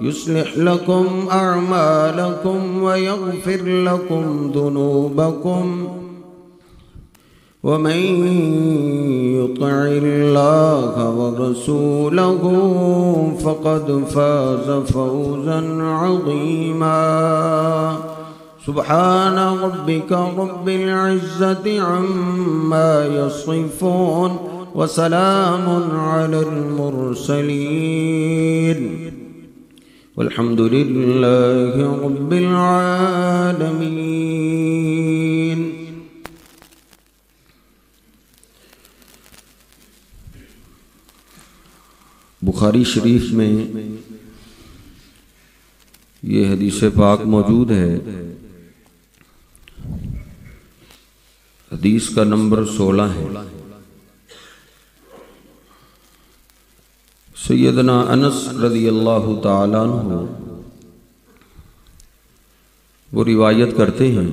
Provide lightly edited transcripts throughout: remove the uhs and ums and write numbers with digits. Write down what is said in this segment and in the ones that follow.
युस्लिह लकुम अअमालकुम व यग़फिर लकुम दुनूबकुम वमन युतिइल्लाह व रसूलहु फ़क़द फ़ाज़ फ़ौज़न अज़ीमा। सुब्हान रब्बिका रब्बिल इज़्ज़ति अम्मा यसिफ़ून व सलामुन अलल मुरसलीन वल्हम्दुलिल्लाहि रब्बिल आलमीन। बुखारी शरीफ में ये हदीस पाक मौजूद है। हदीस का नंबर 16 है। सैयदना अनस रज़ियल्लाहु ताला अन्हु वो रिवायत करते हैं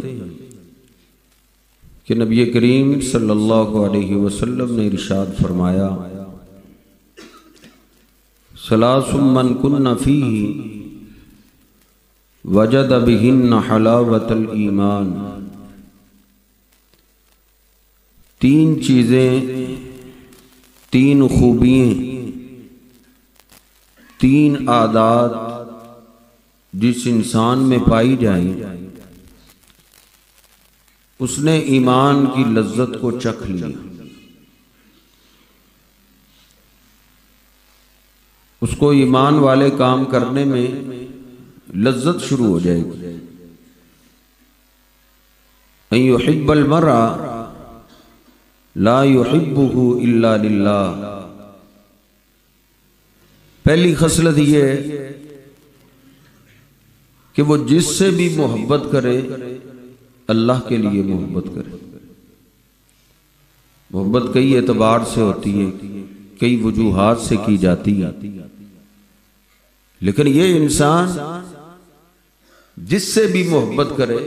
कि नबी करीम सल्लल्लाहु अलैहि वसल्लम ने इरशाद फरमाया, सलासुम मन कुन्ना फीही वजद बिहिन्न हलावतल ईमान। 3 चीज़ें, 3 खूबियाँ, 3 आदात जिस इंसान में पाई जाएं उसने ईमान की लज्जत को चख लिया, उसको ईमान वाले काम करने में लज्जत शुरू हो जाएगी। अन युहिब्बल मर्अ ला युहिब्बुहु इल्ला लिल्लाह। पहली खसलत ये कि वो जिससे भी मोहब्बत करे अल्लाह के लिए मोहब्बत करे। मोहब्बत कई एतबार से होती है, कई वजूहात से की जाती है, लेकिन ये इंसान जिससे भी मोहब्बत करे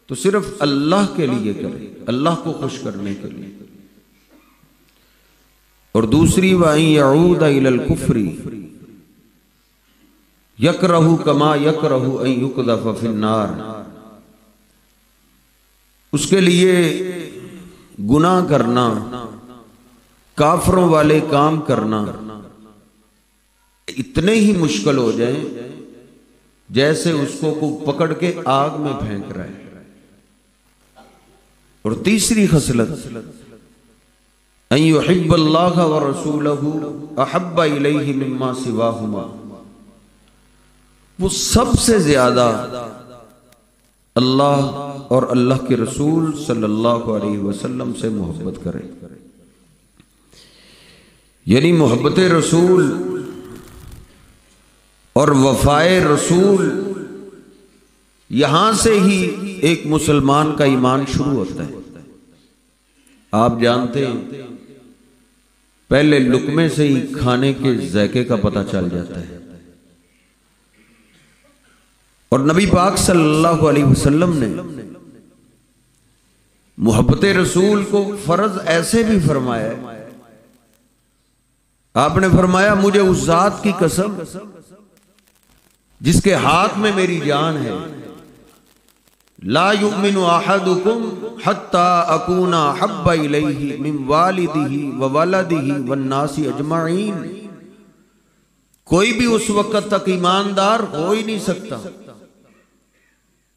तो सिर्फ अल्लाह के लिए करे, अल्लाह को खुश करने के लिए। और दूसरी वाई यऊद इलल कुफ्री यकरहु कमा यकरहु अन युक़ज़फ़ फिन्नार। उसके लिए गुनाह करना, काफरों वाले काम करना इतने ही मुश्किल हो जाए जैसे उसको को पकड़ के आग में फेंक रहा है। और तीसरी खसलत अन युहिब्बल्लाह व रसूलहु अहब्बा इलैहि मिम्मा सिवाहुमा। वो सबसे ज्यादा अल्लाह और अल्लाह के रसूल सल्लल्लाहु अलैहि वसल्लम से मोहब्बत करे। यानी मोहब्बत रसूल और वफाए रसूल, यहां से ही एक मुसलमान का ईमान शुरू होता है। आप जानते हैं पहले लुकमे से ही खाने के ज़ायके का पता चल जाता है। और नबी पाक सल्लल्लाहु अलैहि वसल्लम ने मोहब्बत रसूल को फर्ज ऐसे भी फरमाया है। आपने फरमाया, मुझे उस जात की कसम जिसके हाथ में मेरी जान है, ला युमिनु अहदुकुम हत्ता अकूना हब्बा इलैहि मिन वालिदिही व वलदिही वन्नासी अजमाइन। कोई भी उस वक्त तक ईमानदार हो ही नहीं सकता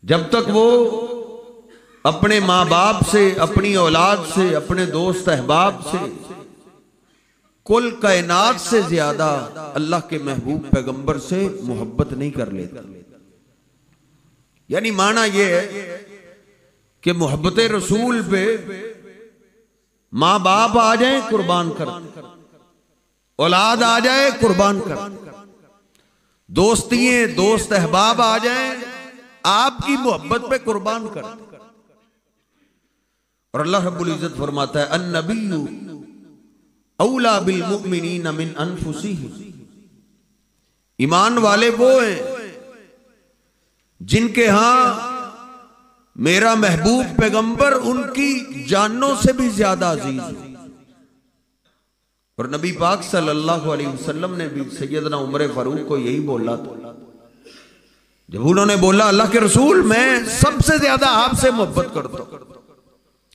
जब तक वो अपने माँ बाप से, अपनी औलाद से, अपने दोस्त अहबाब से, कुल कायनात से ज्यादा अल्लाह के महबूब पैगंबर से मोहब्बत नहीं कर लेता। यानी माना यह है कि मोहब्बत रसूल पे माँ बाप आ जाए कुर्बान कर, औलाद आ जाए कुर्बान कर, दोस्तियां दोस्त अहबाब आ जाए आपकी मोहब्बत पे कुर्बान कर। और अल्लाह रब्बुल इज्जत फरमाता है, अन्नबिय्यु औला बिल मुमिनीन मिन अनफुसिहिम। ईमान वाले वो हैं जिनके यहां मेरा महबूब पैगंबर उनकी जानों से भी ज्यादा अजीज है। और नबी पाक सल्लल्लाहु अलैहि वसल्लम ने भी सैयदना उमर फारूक को यही बोला था। जब उन्होंने बोला अल्लाह के रसूल मैं सबसे ज्यादा आपसे मोहब्बत करता हूं,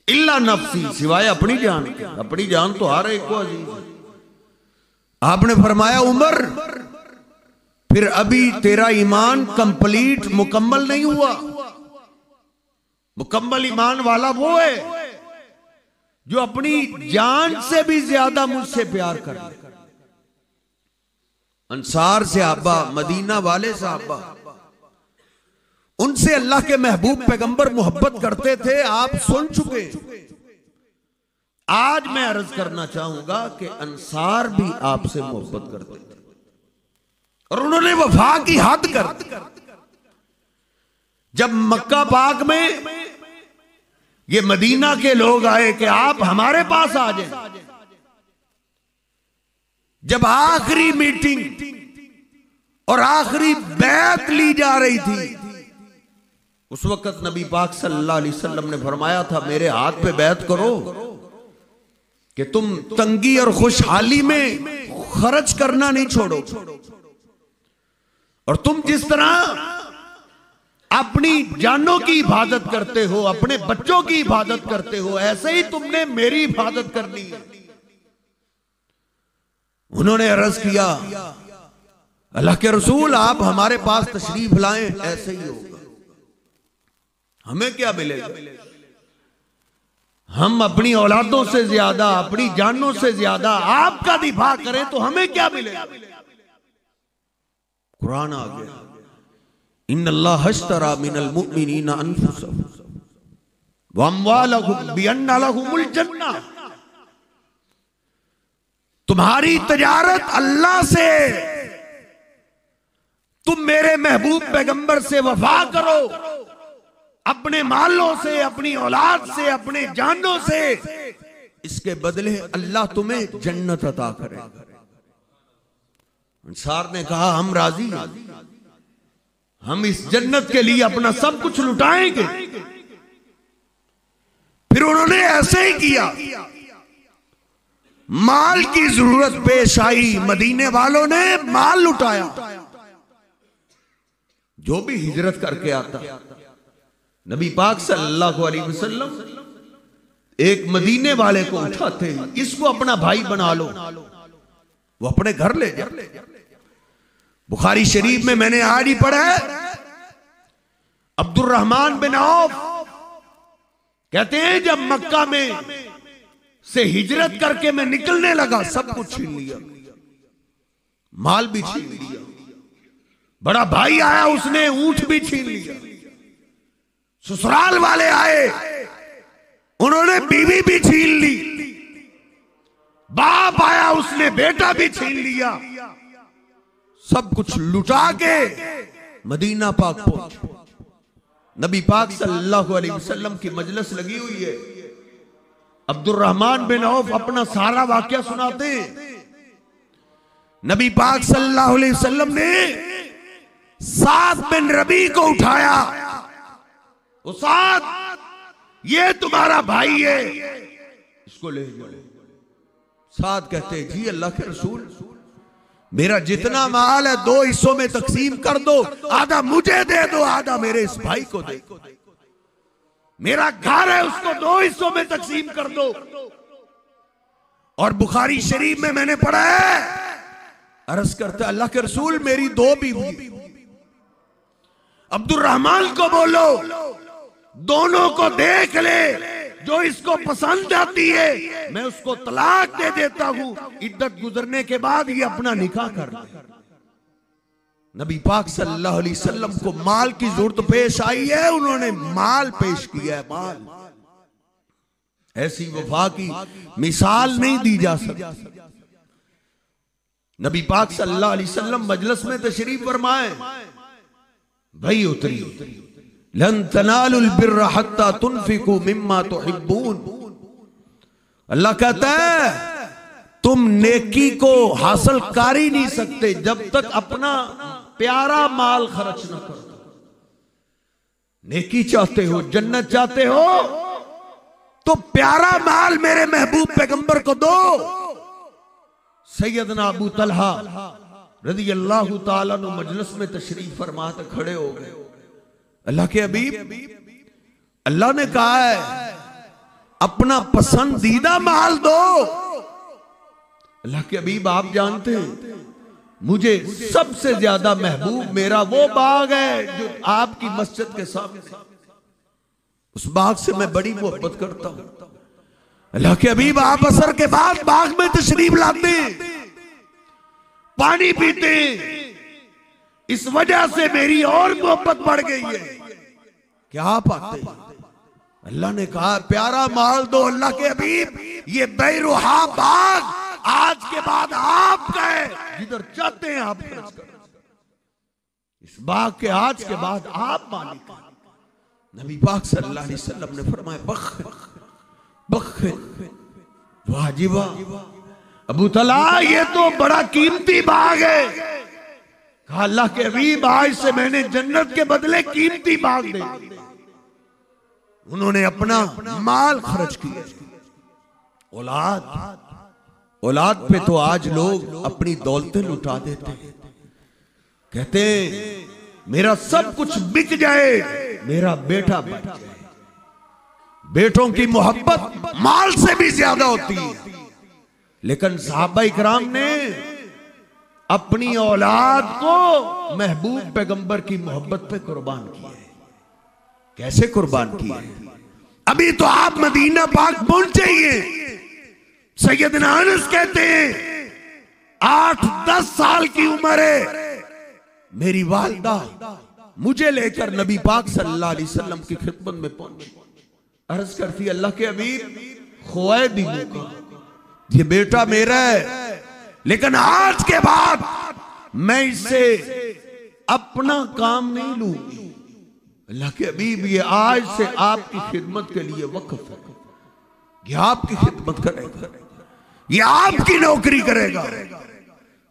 इल्ला नफ्सी, सिवाय अपनी जान के, अपनी जान तो हर एक को अजीज है। आपने फरमाया उमर फिर अभी तेरा ईमान कंप्लीट मुकम्मल नहीं हुआ। मुकम्मल ईमान वाला वो है जो अपनी जान से भी ज्यादा मुझसे प्यार करे। अंसार सहाबा, मदीना वाले सहाबा, उनसे अल्लाह के महबूब पैगंबर मोहब्बत करते थे, आप सुन चुके। आज मैं अर्ज करना चाहूंगा कि अंसार भी आपसे मोहब्बत करते थे और उन्होंने वफा की हद कर दी। जब मक्का पाक में ये मदीना के लोग आए कि आप हमारे पास आ जाएं, जब आखिरी मीटिंग और आखिरी बैत ली जा रही थी, उस वक्त नबी पाक सल्लल्लाहु अलैहि वसल्लम ने फरमाया था मेरे हाथ पे बैत करो कि तुम तंगी और खुशहाली में खर्च करना नहीं छोड़ो, और तुम जिस तरह अपनी जानों की हिफाजत करते हो, अपने बच्चों की हिफाजत करते हो, ऐसे ही तुमने मेरी हिफाजत करनी है। उन्होंने अर्ज किया अल्लाह के रसूल आप हमारे पास तशरीफ लाएं, ऐसे ही होगा। हमें क्या मिलेगा? हम अपनी औलादों से ज्यादा, अपनी जानों से ज्यादा आपका दिफा करें तो हमें क्या मिलेगा? कुरान आ गया इन्नल्लाह अश्तरा मिनल मुमिनीना अनफुसहुम व अम्वालहुम बिअन्ना लहुमुल जन्नह। तुम्हारी तजारत अल्लाह से, तुम मेरे महबूब पैगंबर से वफा करो, अपने मालों से, अपनी औलाद से, अपने जानों से, इसके बदले अल्लाह तुम्हें जन्नत अता करेगा। अंसार ने कहा हम राजी हैं, हम इस जन्नत के लिए अपना सब कुछ लुटाएंगे। फिर उन्होंने ऐसे ही किया। माल की जरूरत पेश आई, मदीने वालों ने माल लुटाया। जो भी हिजरत करके आता, नबी पाक सल्लल्लाहु अलैहि वसल्लम एक मदीने वाले को उठाते, इसको अपना भाई बना लो, वो अपने घर ले जा। बुखारी शरीफ में मैंने आज ही पढ़ा है, अब्दुर्रहमान बिन औफ कहते हैं जब मक्का में से हिजरत करके मैं निकलने लगा, सब कुछ छीन लिया, माल भी छीन लिया, बड़ा भाई आया उसने ऊंट भी छीन लिया, ससुराल वाले आए उन्होंने बीवी भी छीन ली, बाप आया उसने बेटा भी छीन लिया, सब कुछ लुटा के मदीना पाक पहुंचे। नबी पाक सल्लल्लाहु अलैहि वसल्लम की मजलिस लगी हुई है। अब्दुर्रहमान बिन औफ अपना सारा वाकया सुनाते। नबी पाक सल्लल्लाहु अलैहि वसल्लम ने साद बिन रबी को उठाया, साद ये तुम्हारा भाई है, इसको ले जाओ। साद कहते जी अल्लाह के रसूल मेरा जितना माल है 2 हिस्सों में तकसीम कर दो, आधा मुझे दे दो, आधा मेरे इस भाई को दे दो। मेरा घर है उसको 2 हिस्सों में तकसीम कर दो। और बुखारी शरीफ में मैंने पढ़ा है, अर्ज करता अल्लाह के रसूल मेरी 2 बीवी, अब्दुर्रहमान को बोलो दोनों को देख ले, जो इसको पसंद आती है मैं उसको तलाक दे देता हूं, इद्दत गुजरने के बाद ये अपना निकाह कर ले। नबी पाक सल्लल्लाहु अलैहि वसल्लम को माल की जरूरत पेश आई है, उन्होंने माल पेश किया है, माल। ऐसी वफा की मिसाल नहीं दी जा सकती। नबी पाक सल्लल्लाहु अलैहि वसल्लम मजलिस में तशरीफ फरमाए, भाई उतरी, लन तनालुल बिर्रा हत्ता तुनफिकू मिम्मा तुहिब्बून। अल्लाह कहता है तुम नेकी को हासिल कर ही नहीं सकते जब तक अपना प्यारा माल खर्च न करो। नेकी चाहते हो, जन्नत चाहते हो, तो प्यारा माल मेरे महबूब पैगंबर को दो। सैयदना अबू तलहा रज़ी अल्लाह ताला अन्हु मजलिस में तशरीफ फरमा कर खड़े हो गए। अल्लाह के हबीब, अल्लाह ने कहा है अपना पसंदीदा माल दो। अल्लाह के हबीब, आप जानते हैं मुझे सबसे ज्यादा महबूब मेरा वो बाग है जो आपकी मस्जिद के सामने, उस बाग से मैं बड़ी मोहब्बत करता हूं। अल्लाह के हबीब, आप असर के बाद बाग में तशरीफ लाते, पानी पीते, इस वजह से मेरी और मोहब्बत बढ़ गई है। क्या आप आते हैं? अल्लाह ने कहा प्यारा माल दो। अल्लाह के हबीब, ये बैरुहा बाग आज के बाद आपका है, जिधर चाहते हैं आप खर्च करो। इस बाग के आज के बाद आप मालिक हैं। नबी पाक सल्लल्लाहु अलैहि वसल्लम ने फरमाया बख बख, वाह जी वाह, अबू तलहा ये तो बड़ा कीमती बाग है। कहा अल्लाह के हबीब, आज से मैंने जन्नत के बदले कीमती बाग दे दिया। उन्होंने अपना माल खर्च किया। औलाद पे तो आज लोग अपनी दौलतें लुटा देते हैं, कहते हैं मेरा सब कुछ बिक जाए, मेरा बेटा बच जाए। बेटों की मोहब्बत माल से भी ज्यादा होती है, लेकिन सहाबा इकराम ने अपनी औलाद को महबूब पैगंबर की मोहब्बत पे कुर्बान किया है। कैसे कुर्बान किया है? अभी तो आप मदीना पाक पहुंचे ही हैं। सैयदना अनस कहते हैं 8-10 साल की उम्र है, मेरी वालिदा मुझे लेकर नबी पाक सल्लल्लाहु अलैहि वसल्लम की खिदमत में पहुंची। अर्ज करती अल्लाह के हबीब, खोए दिनों का ये बेटा मेरा है, लेकिन आज के बाद मैं इससे अपना काम नहीं लूंगी। अल्लाह के हबीब, ये आज से आपकी खिदमत के लिए वक्फ है, ये आपकी खिदमत करेगा, ये आपकी नौकरी करेगा।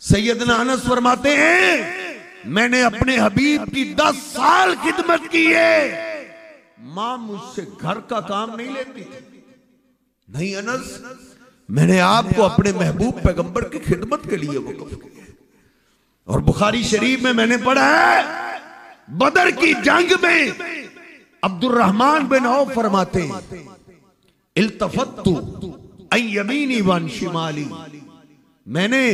सैयदना अनस फरमाते हैं मैंने अपने हबीब की 10 साल खिदमत की है, मां मुझसे घर का काम नहीं लेती थी। नहीं अनस, मैंने आपको अपने महबूब पैगंबर की खिदमत के लिए वक्फ किया। और बुखारी शरीफ में मैंने पढ़ा है बदर की जंग में अब्दुर्रहमान बिन औफ फरमाते हैं इल्तफत्तु अन यमीनी वन शिमाली, मैंने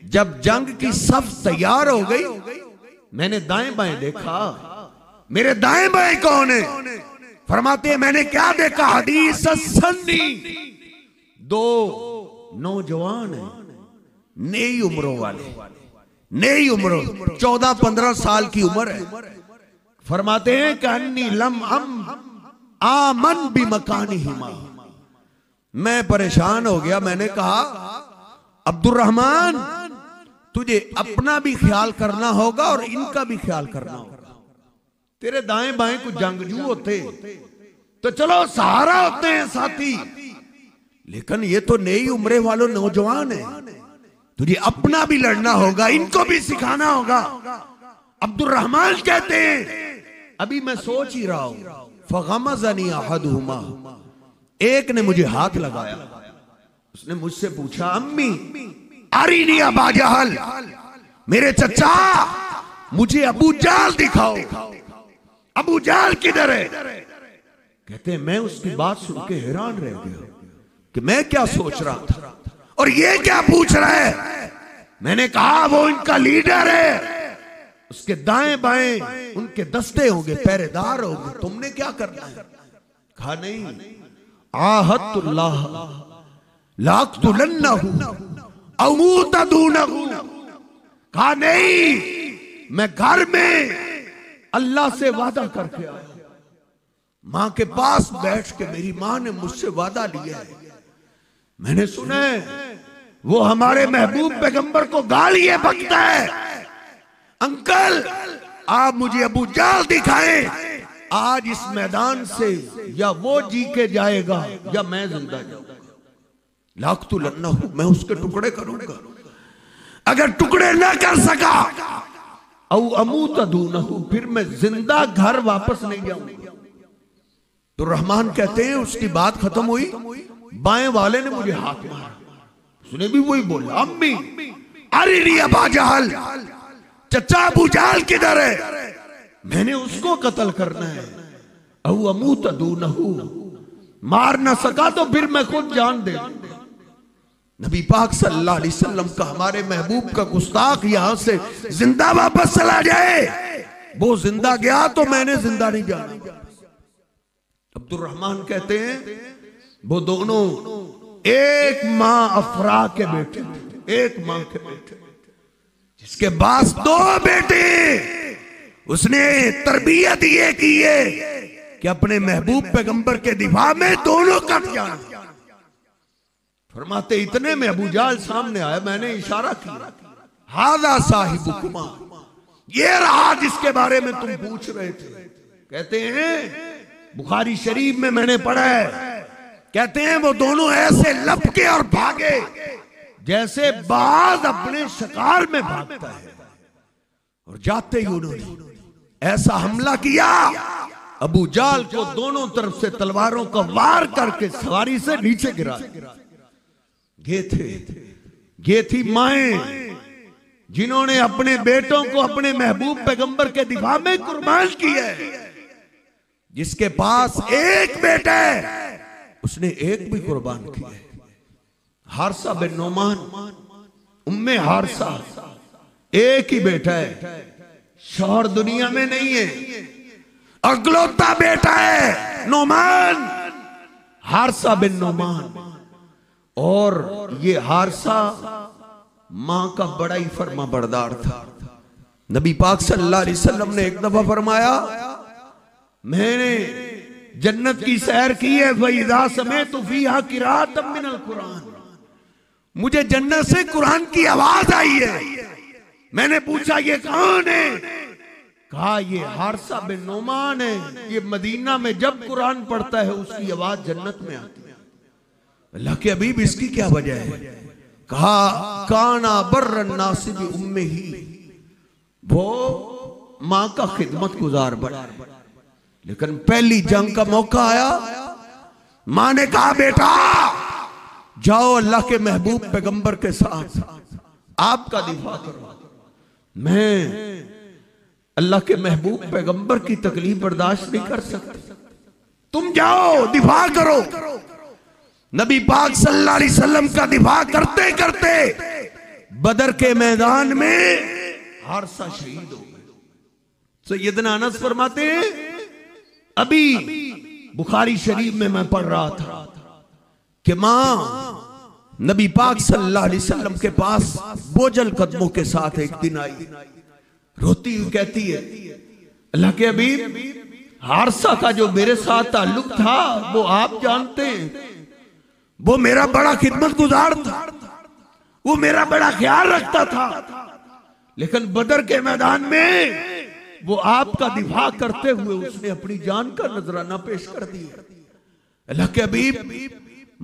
जब जंग की सफ तैयार हो गई, मैंने दाएं बाएं देखा, मेरे दाएं बाएं कौन है? फरमाते हैं मैंने क्या देखा? हदीस सन्नी, 2 नौजवान है, नई उम्रों वाले, नई उम्र 14-15 साल की उम्र है। फरमाते हैं कि अन्नी लम आमन भी मकानी हिमा, मैं परेशान हो गया। मैंने कहा अब्दुर्रहमान, तुझे अपना भी ख्याल करना होगा और इनका भी ख्याल करना होगा। तेरे दाएं बाएं कुछ जंगजू होते तो चलो सहारा होते हैं साथी, लेकिन ये तो नई उम्र वालों नौजवान है, तुझे अपना भी लड़ना होगा, इनको भी सिखाना होगा। अब्दुर्रहमान कहते हैं अभी मैं सोच ही रहा हूं, फगमज़नी अहदुहुमा, एक ने मुझे हाथ लगाया, उसने मुझसे पूछा अम्मी अरीनी अबा जहल, मेरे चचा मुझे अबू जहल दिखाओ, अबू जहल किधर है? कहते हैं मैं उसकी बात सुन के हैरान रह गया कि मैं क्या सोच रहा था और ये क्या पूछ रहा है। मैंने कहा वो इनका लीडर है, उसके दाएं बाएं उनके दस्ते होंगे, पहरेदार होंगे, तुमने क्या करना है? कहा नहीं, आहतुल्लाह लाक़तुलन्नहु अमूतदूनहु, कहा नहीं, मैं घर में अल्लाह से वादा करके आया, मां के पास बैठ के मेरी मां ने मुझसे वादा लिया है। मैंने सुना है वो हमारे महबूब पैगंबर को गालियां बकता है, अंकल आप मुझे अबू जहल दिखाएं, आज इस मैदान से या वो जी के जाएगा या मैं जिंदा जाऊंगा। लाक़तुलन्नहु, मैं उसके टुकड़े करूंगा, अगर टुकड़े ना कर सका औ अमूतदूनहु, फिर मैं जिंदा घर वापस नहीं जाऊंगा। तो रहमान कहते हैं उसकी बात खत्म हुई, बाएं वाले ने मुझे हाथ मारा, उसने भी वही बोला, अम्मी अरे अबा जहल, चचा अबू जहल किधर है, मैंने उसको कत्ल करना है। अहू अमू तदूनहू, मार ना सका तो फिर मैं खुद जान दे। नबी पाक सल्लल्लाहु अलैहि वसल्लम का, हमारे महबूब का गुस्ताख यहां से जिंदा वापस चला जाए, वो जिंदा गया तो मैंने जिंदा नहीं जाना। अब्दुर्रहमान कहते हैं वो दोनों एक मां अफरा के बेटे, एक मां के बेटे, जिसके पास दो बेटे, उसने तरबियत ये की है कि अपने महबूब पैगंबर के दिफा में दोनों कट जाए। फरमाते इतने में अबू जहल सामने आया, मैंने इशारा किया, हादा साहिबुकुमा, ये रहा जिसके बारे में तुम पूछ रहे थे। कहते हैं बुखारी शरीफ में मैंने पढ़ा है, कहते हैं वो दोनों ऐसे लपके और भागे जैसे बाज अपने शिकार में भागता है, और जाते ही उन्होंने ऐसा हमला किया, अबू जहल को दोनों तरफ से तलवारों का वार करके सवारी से नीचे गिरा। ये थी माएं जिन्होंने अपने बेटों को अपने महबूब पैगंबर के दिफा में कुर्बान किया है। जिसके पास एक बेटा है उसने एक भी कुर्बान किया है। हारसा बिन नोमान, उम्मे हारसा, एक ही बेटा है, शौहर दुनिया में नहीं है, अगलौता बेटा है नोमान, हारसा बिन नोमान। और ये हारसा मां का बड़ा ही फर्मा बरदार था। नबी पाक सल्लल्लाहु अलैहि वसल्लम ने एक दफा फरमाया, मैंने जन्नत की सैर की है, फइज़ा समेतु फीहा क़िराअतम मिनल कुरान, मुझे जन्नत से कुरान की आवाज आई है। मैंने पूछा ये कौन है, कहा ये हारसा बिन नोमान है, ये मदीना में जब कुरान पढ़ता है उसकी आवाज जन्नत में आती है। अल्लाह के हबीब इसकी क्या वजह है, कहा काना बर्रन नासिब उम्मे ही, वो मां का खिदमत गुजार बना। लेकिन पहली जंग का मौका आया, मां ने कहा बेटा जाओ अल्लाह के महबूब पैगंबर के साथ आपका दिफा करो, मैं अल्लाह के महबूब पैगंबर की तकलीफ बर्दाश्त नहीं कर सकती, तुम जाओ दिफा करो। नबी पाक सल्लल्लाहु अलैहि वसल्लम का दिफा करते करते बदर के मैदान में हारसा शहीद हो गए। सैयदना अनस फरमाते हैं, अभी बुखारी शरीफ में मैं पढ़ रहा था कि मां नबी पाक सल्लल्लाहु अलैहि वसल्लम के पास बोझल कदमों के साथ एक दिन आई, रोती हुई कहती है, अल्लाह के हबीब हारसा का जो मेरे साथ ताल्लुक था वो आप जानते हैं, वो मेरा बड़ा खिदमत गुजार था, वो मेरा बड़ा ख्याल रखता था, लेकिन बदर के मैदान में वो आपका दिफा करते हुए उसने अपनी जान का नजराना पेश कर दिया। अल्लाह के हबीब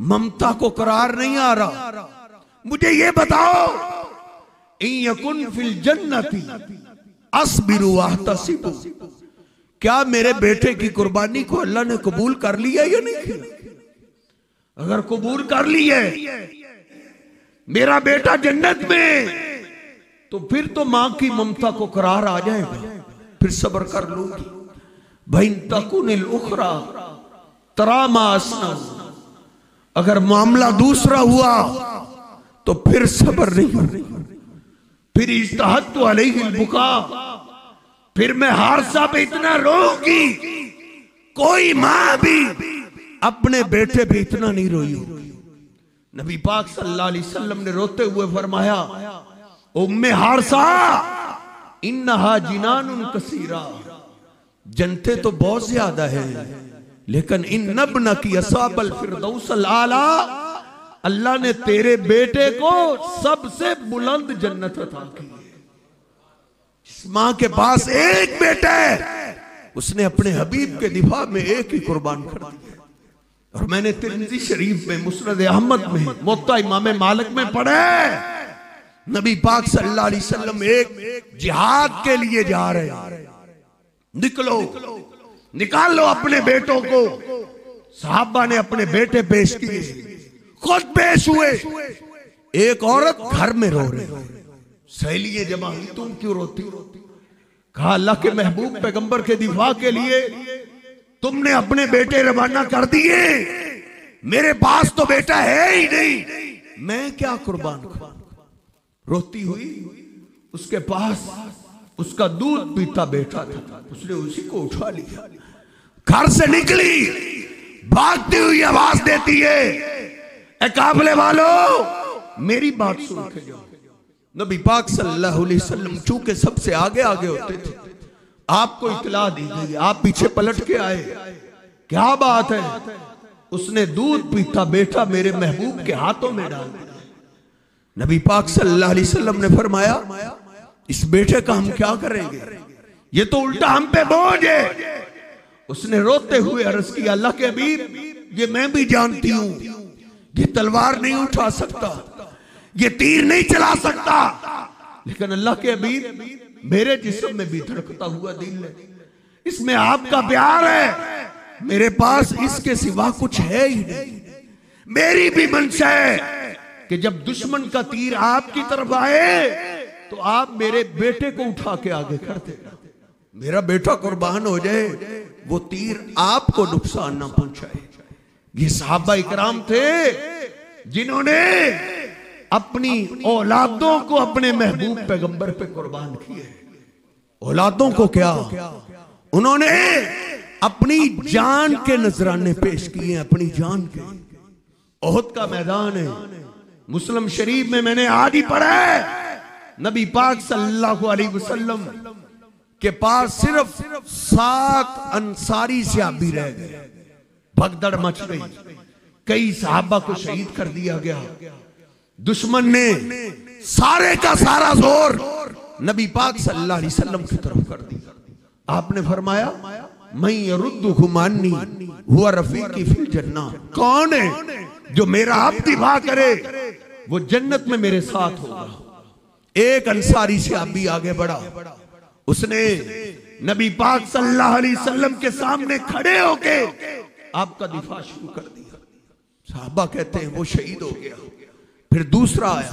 ममता को करार नहीं आ रहा, मुझे ये बताओ, इन यकुन फिल जन्नती अस्बिरु वअहतसिबु, क्या मेरे बेटे की कुर्बानी को अल्लाह ने कबूल कर लिया या नहीं किया? अगर कबूल कर ली है मेरा बेटा जन्नत में, तो फिर तो मां की ममता को करार आ जाएगा, फिर सब्र कर लूंगी। भाई तकुनिल उखरा तरा मासना, अगर मामला दूसरा हुआ तो फिर सब्र नहीं होगा, फिर इज्तहद्तु अलैहिल बुका, फिर मैं हारसा पे इतना रोऊंगी, कोई मां भी अपने बेटे पे इतना नहीं रोई होगी। नबी पाक सल्लल्लाहु अलैहि वसल्लम ने रोते हुए फरमाया, उम्मे हारसा इन्नहा जिनानुन कसीरा, जनते तो बहुत ज्यादा है, लेकिन इन नबना की असाबल फिरदौसल आला, अल्लाह ने तेरे बेटे को सबसे बुलंद जन्नत अता की है। जिस मां के पास एक बेटा है उसने अपने हबीब के दिफा में एक ही कुर्बान कर दिया। और मैंने तिरमिज़ी शरीफ में, मुस्नद अहमद में, मुत्ता इमाम मालिक में पढ़ा है, नबी पाक सल्लल्लाहु अलैहि वसल्लम एक जिहाद के लिए जा रहे हैं, निकलो निकाल लो अपने बेटों को। सहाबा ने अपने बेटे पेश किए, खुद पेश हुए, एक औरत घर में रो रही, सहेलियां जमा हुई, तुम क्यों रोती? कहा अल्लाह के महबूब पैगंबर के दिफा के लिए तुमने अपने बेटे रवाना कर दिए, मेरे पास तो बेटा है ही नहीं, मैं क्या कुर्बान करूं? रोती हुई उसके पास उसका दूध पीता बेटा था, उसने उसी को उठा लिया, घर से निकली, भागती हुई आवाज देती है, ए काफिले वालों मेरी बात सुन के जाओ। नबी पाक सल्लल्लाहु अलैहि वसल्लम चूंकि सबसे आगे आगे होते थे, आपको इत्तला दी गई, आप पीछे पलट के आए, क्या बात है? उसने दूध पीता बेटा मेरे महबूब के हाथों में डाल दिया। नबी पाक सल्लल्लाहु अलैहि वसल्लम ने फरमाया, इस बेटे का हम क्या करेंगे? ये तो उल्टा हम पे बोझ है। उसने रोते हुए अर्ज किया, अल्लाह के हबीब ये मैं भी जानती हूं, ये तलवार नहीं उठा सकता, ये तीर नहीं चला सकता, लेकिन अल्लाह के हबीब मेरे जिस्म में भी धड़कता हुआ दिल है, इसमें आपका प्यार है, मेरे पास इसके सिवा कुछ है ही नहीं। मेरी भी मंशा है कि जब दुश्मन का तीर आपकी तरफ आए तो आप मेरे बेटे को उठा के आगे कर देना, मेरा बेटा कुर्बान हो जाए, वो तीर आपको नुकसान ना पहुंचाए। ये सहाबा इकराम थे जिन्होंने अपनी औलादों को अपने महबूब पैगंबर पे कुर्बान किए। औलादों को क्या, उन्होंने अपनी जान के नजराने पेश किए, अपनी जान के। ओहद का मैदान है, मुस्लिम शरीफ में मैंने आज ही पढ़ा है, नबी पाक सल्लल्लाहु अलैहि वसल्लम के पास सिर्फ 7 अंसारी सहाबी रह गए, भगदड़ मच गई, कई सहाबा को शहीद कर दिया गया। दुश्मन ने सारे का सारा जोर नबी पाक सल्लल्लाहु अलैहि वसल्लम की तरफ कर दिया। आपने फरमाया, मैं यरुद्दु हुमानी हुआ रफीकी फिल जन्ना, कौन है जो मेरा आप दिफा करे वो जन्नत में मेरे साथ होगा। एक अंसारी सहाबी आगे बढ़ा, उसने नबी पाक सल्लल्लाहु अलैहि वसल्लम के सामने खड़े होके आपका दिफा शुरू कर दिया। साहबा कहते हैं वो शहीद हो गया। फिर दूसरा आया,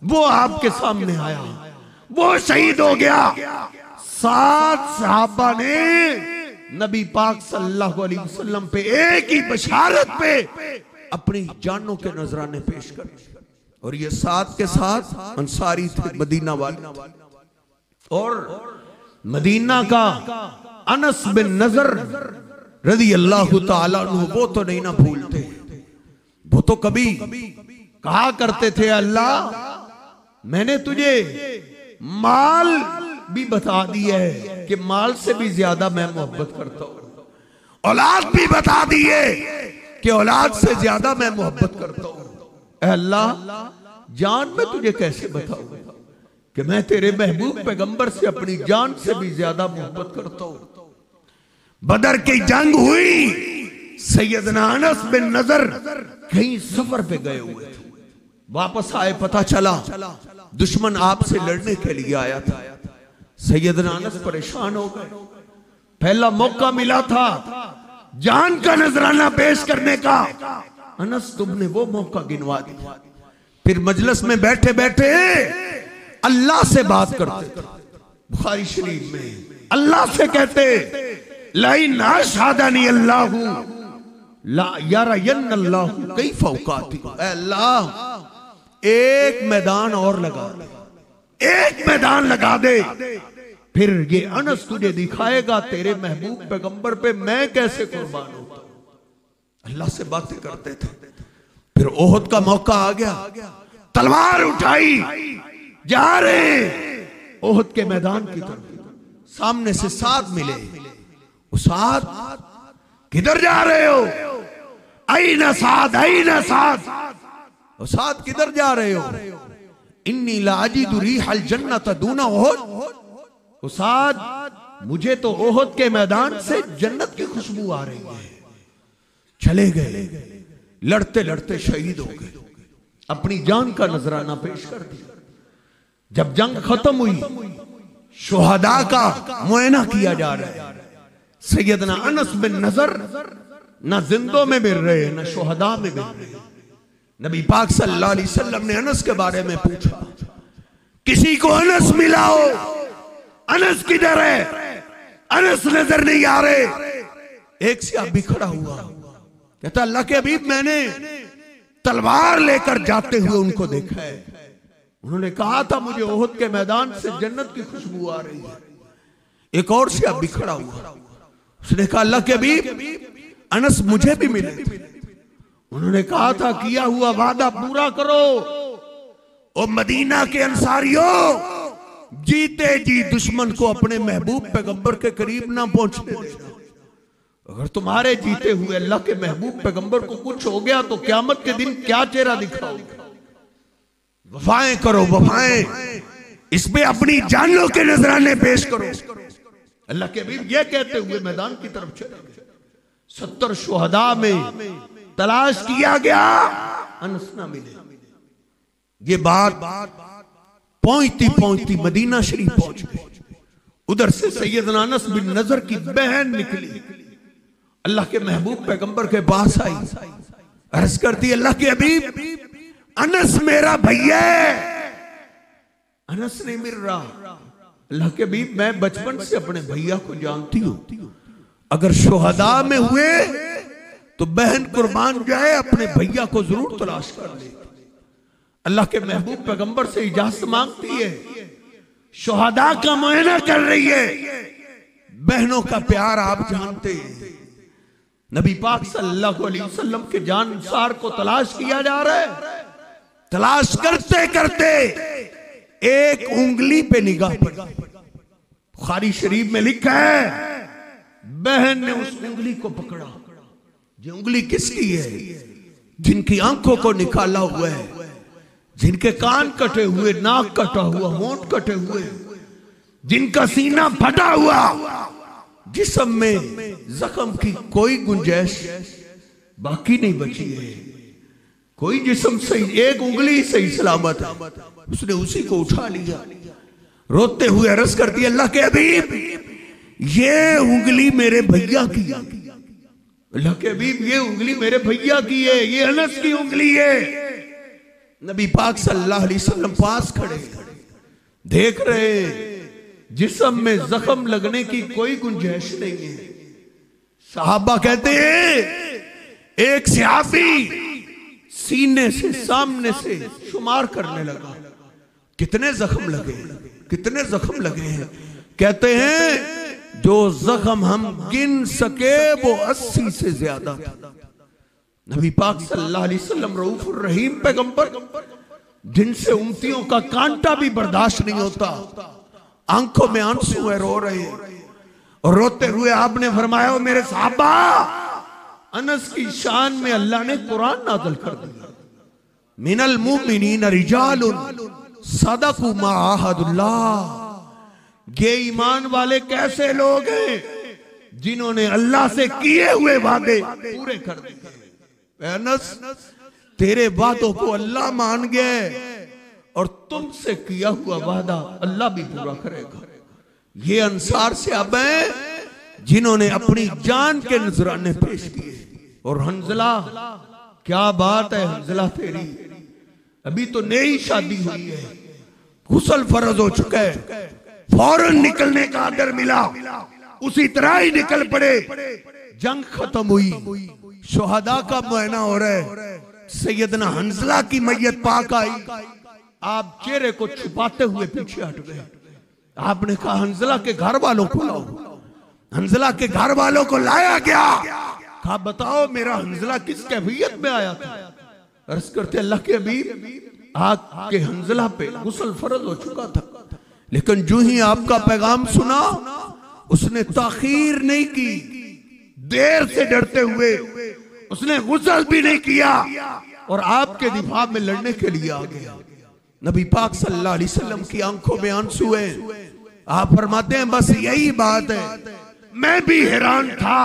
वो आपके सामने आया, वो शहीद हो गया। 7 सहाबा ने नबी पाक सल्लल्लाहु अलैहि वसल्लम पे एक ही बशारत पे अपनी जानों के नजराने पेश कर, और ये 7 के 7 अंसारी थे, मदीना वाले। और मदीना का अनस बिन नजर रज़ी अल्लाह ताला अन्हु, वो तो नहीं ना भूलते, वो तो कभी कहा करते थे, अल्लाह मैंने तुझे माल भी बता दिया है कि माल से भी ज्यादा मैं मोहब्बत करता हूं, औलाद भी बता दी है कि औलाद से ज्यादा मैं मोहब्बत करता हूं। अल्लाह जान में तुझे कैसे बताऊं कि मैं तेरे महबूब पैगंबर से अपनी जान से भी ज्यादा मोहब्बत करता हूं। बदर की जंग हुई, सैयदना अनस बिन नजर कहीं सफर पे गए हुए थे, वापस आए, पता चला दुश्मन आपसे लड़ने के लिए आया था। सैयदना अनस परेशान हो गए, पहला मौका मिला था जान का नजराना पेश करने का, अनस तुमने वो मौका गिनवा दिया। फिर मजलिस में बैठे बैठे अल्लाह से बात करते थे, बुखारी शरीफ में अल्लाह से कहते, लाइन अशहदनी अल्लाहु ला यरयन अल्लाहु कैफ औकाती, अल्लाह एक मैदान और लगा दे, एक मैदान लगा दे, फिर ये अनस तुझे दिखाएगा तेरे महबूब पैगंबर पे मैं कैसे कुर्बान होता हूं। अल्लाह से बातें करते थे। फिर ओहद का मौका आ गया, तलवार उठाई, जा रहे ओहद के मैदान की तरफ, सामने से 7 मिले। वो 7 किधर जा रहे हो? आई न 7, आई न 7, 7 किधर जा रहे हो? इन्नी लाजिदु रिहल जन्नत दूना ओहद, 7 मुझे तो ओहद के मैदान से जन्नत की खुशबू आ रही है। चले गए, लड़ते लड़ते शहीद हो गए, अपनी जान का नजराना पेश कर दिया। जब जंग खत्म हुई, शुहदा का मुआयना किया जा रहा है। सैयदना अनस बिन नजर न जिंदों में मिल रहे, न शुहदा में मिल रहे। नबी पाक सल्लल्लाहु अलैहि वसल्लम ने अनस के बारे में पूछा, किसी को अनस मिलाओ, अनस किधर है, अनस नजर नहीं आ रहे। एक सहाबी खड़ा हुआ, कहता अल्लाह के हबीब मैंने तलवार लेकर जाते हुए उनको देखा है। उन्होंने कहा था मुझे ओहद के मैदान से जन्नत की खुशबू आ रही है। एक और सहाबी खड़ा हुआ, उसने कहा अल्लाह के हबीब अनस मुझे भी मिले। उन्होंने कहा था किया हुआ वादा पूरा करो। ओ मदीना के अंसारियों, जीते जी दुश्मन को अपने महबूब पैगंबर के करीब ना पहुंचने देना। अगर तुम्हारे जीते हुए अल्लाह के महबूब पैगंबर को कुछ हो गया तो क़यामत के दिन क्या चेहरा दिखाओगे। वफाएं करो, वफाएं, इसमें अपनी जानों के नजराने पेश करो। अल्लाह के हबीब ये कहते हुए मैदान की तरफ चले गए। 70 शुहदा में तलाश किया गया, अनस ना मिले। ये बात पहुंचती पहुंचती मदीना शरीफ पहुंच गई। उधर से सैयदना अनस बिन नजर की बहन निकली, अल्लाह के महबूब पैगंबर के पास आई, अर्ज करती अल्लाह के हबीब अनस मेरा भैया है। अनस नहीं मिल रहा। अल्लाह के हबीब मैं बचपन से अपने भैया को जानती हूं, अगर शुहदा में हुए तो बहन कुर्बान जाए, अपने भैया को जरूर तलाश कर ले। अल्लाह के महबूब पैगंबर से इजाजत मांगती है, शुहदा का मुआयना कर रही है। बहनों का प्यार आप जानते हैं। नबी पाक सल्लल्लाहु अलैहि वसल्लम के जानसार को तलाश किया जा रहा है। तलाश करते करते एक उंगली पे निगाह पड़ी। बुखारी शरीफ में लिखा है बहन ने उस उंगली को पकड़ा। ये उंगली किसकी है? जिनकी आंखों को निकाला हुआ है, जिनके कान कटे हुए, नाक कटा हुआ, होंठ कटे हुए, जिनका सीना फटा हुआ, जिस्म में जख्म की कोई गुंजाइश बाकी नहीं बची है। कोई जिस्म सही, एक उंगली सही सलामत है। उसने उसी को उठा लिया, रोते हुए अर्ज कर दिया अल्लाह के हबीब ये उंगली मेरे भैया की। अल्लाह के हबीब ये उंगली मेरे भैया की है, ये अनस की उंगली है। नबी पाक सल्लल्लाहु अलैहि वसल्लम पास खड़े देख रहे, जिस्म में जख्म लगने की कोई गुंजाइश नहीं है। सहाबा कहते हैं एक सहाबी सीने से सामने से शुमार करने लगा, कितने जख्म लगे, कितने जख्म लगे हैं। कहते हैं जो जख्म हम गिन सके वो 80 से ज्यादा था। नबी पाक सल्लल्लाहु अलैहि वसल्लम रऊफुर रहीम पैगंबर, जिनसे उम्मतियों का कांटा भी बर्दाश्त नहीं होता, आंखों में आंसू है, रो रहे हैं। और रोते हुए आपने फरमाया मेरे साहबा, अनस की शान में अल्लाह ने कुरान नाज़िल कर दिया, मिनल मुमिनीन रिजालुन सदकू मा आहदुल्लाह। ये ईमान वाले कैसे लोग हैं जिन्होंने अल्लाह से किए हुए वादे पूरे कर दिए। अनस तेरे वादों को अल्लाह मान गए और तुमसे किया हुआ वादा अल्लाह भी पूरा करेगा। ये अंसार से अब हैं जिन्होंने अपनी जान के नजराने पेश किए। और हंजला, क्या बात है हंजला तेरी, अभी तो नई शादी हुई है, गुस्ल फर्ज हो चुका है, फौरन निकलने का आर्डर मिला, उसी तरह ही निकल पड़े। जंग खत्म हुई, शुहदा का मुआयना हो रहा है, सैयदना हंजला की मैयत पाक आई। आप चेहरे को छुपाते हुए पीछे हट गए। आपने कहा हंजला के घर वालों को लाओ। हंजला के घर वालों को लाया गया। कहा बताओ मेरा हंजला किस कैफियत में आया था। अर्ज करते अल्लाह के हबीब आपके हंजला पे गुस्ल फर्ज हो चुका था, लेकिन जो ही आपका पैगाम सुना उसने ताखीर नहीं की, देर से डरते हुए उसने गुस्ल भी नहीं किया और आपके दिफा में लड़ने के लिए आ गया। नबी पाक सल्लल्लाहु अलैहि वसल्लम की आंखों में आंसू हैं। आप फरमाते हैं बस यही बात है, मैं भी हैरान था,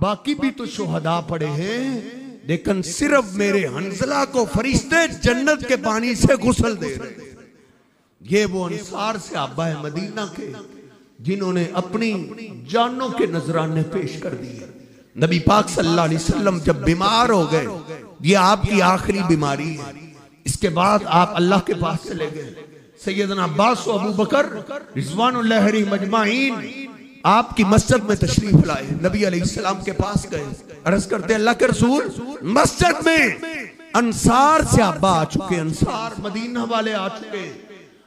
बाकी भी तो शुहदा पड़े हैं, लेकिन सिर्फ मेरे हंजला को फरिश्ते जन्नत के पानी से गुस्ल दे रहे। ये वो अंसार से आबा है मदीना के जिन्होंने अपनी जानों के नजराने पेश कर दिए। नबी पाक सल्लल्लाहु अलैहि वसल्लम जब बीमार हो गए ये आपकी आखिरी बीमारी है। इसके बाद आप अल्लाह के पास चले गए। सैयदना अब्बास व अबू बकर रिज़वानुल्लाह अलैहिम अजमाइन आपकी मस्जिद में तशरीफ लाए। नबी अलैहिस्सलाम के पास गए, अर्ज करते अल्लाह के रसूल, मस्जिद में अंसार सहाबा आ चुके, अंसार मदीना वाले आ चुके।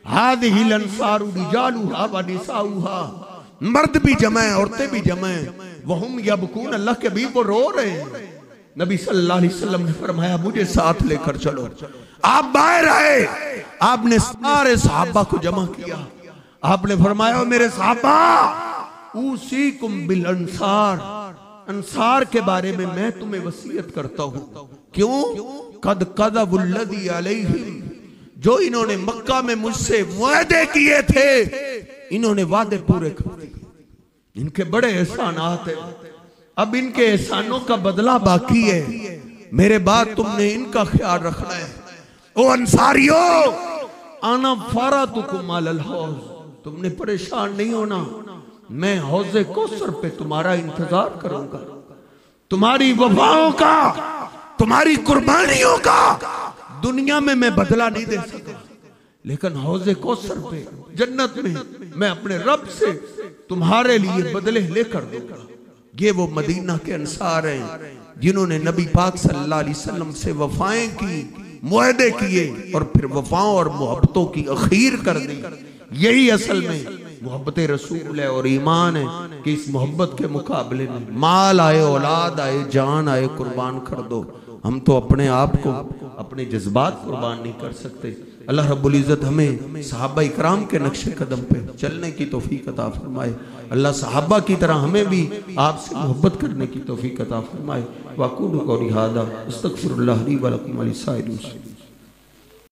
हादिहिल अंसारु रिजालुहा व निसाउहा, मर्द भी जमा है, औरतें भी जमा है। वहुम यबकून, अल्लाह के हबीब वो रो रहे हैं। नबी सल्लल्लाहु अलैहि वसल्लम ने फरमाया मुझे साथ लेकर चलो। आप बाहर आए, आपने सारे सहाबा को जमा किया। आपने फरमाया मेरे सहाबा, उसीकुम बिल अंसार, अंसार के बारे में मैं तुम्हें वसीयत करता हूं। क्यों? कद कदबुल्लदी अलैहिम, जो इन्होंने मक्का में मुझसे वादे किए थे, इन्होंने वादे पूरे कर दिए। इनके बड़े एहसानात हैं, अब इनके एहसानों का बदला बाकी है। मेरे बाद तुमने इनका ख्याल रखना है। ओ अंसारियों, आना फारातुकुम अलल हौज, तुमने परेशान नहीं होना, मैं हौज़े कौसर पे तुम्हारा इंतजार करूंगा। तुम्हारी वफाओं का, तुम्हारी कुर्बानियों का दुनिया में मैं बदला नहीं दे सका, लेकिन हौज़े कौसर पे जन्नत में मैं अपने रब से तुम्हारे लिए बदले लेकर दूंगा। ये वो मदीना के अंसार हैं जिन्होंने नबी पाक सल्लल्लाहु अलैहि वसल्लम से वफाएं की, मुआहदे किए और फिर वफाओं और मोहब्बतों की अखीर कर दी। यही असल में मोहब्बत रसूल है और ईमान है कि इस मोहब्बत के मुकाबले में माल आए, औलाद आए, जान आए, कुर्बान कर दो। हम तो अपने आप को, अपने जज्बात कुर्बान नहीं कर सकते। अल्लाह रब्बुल इज़्ज़त हमें सहाबा इकराम के नक्शे कदम पे चलने की तौफीक अता फरमाए। अल्लाह सहाबा की तरह हमें भी आपसे मोहब्बत करने की तौफीक अता फरमाए। वाक़ूलु क़ौली हाज़ा अस्तग़फ़िरुल्लाह ली व लकुम व लिसाइरिल मुस्लिमीन।